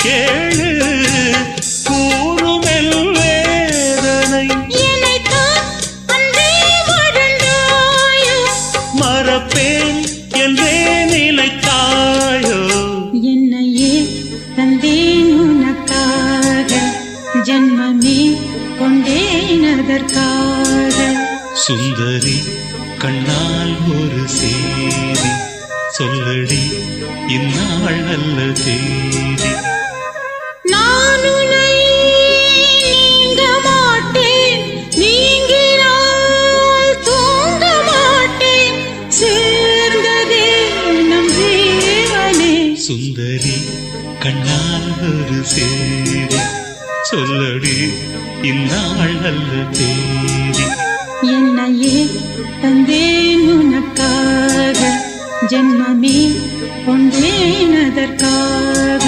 கேளு கூறுமெல் வேதனை மறப்பேன் என்றே நினைத்தாயோ என்னையே தந்தேன் உனக்காக ஜன்மமே கொண்டேன் அதற்காக சுந்தரி கண்ணால் ஒரு சேதி சொல்லடி இந்நாள் நல்ல தேதி நான் உன்னை நீங்க மாட்டேன் நீங்கினால் தூங்க மாட்டேன் சேர்ந்ததே நம் ஜீவனே சுந்தரி கண்ணால் ஒரு சேதி சொல்லடி இந்நாள் நல்ல தேதி என்னையே தந்தேன் உனக்காக ஜன்மமே கொண்டேன் அதற்காக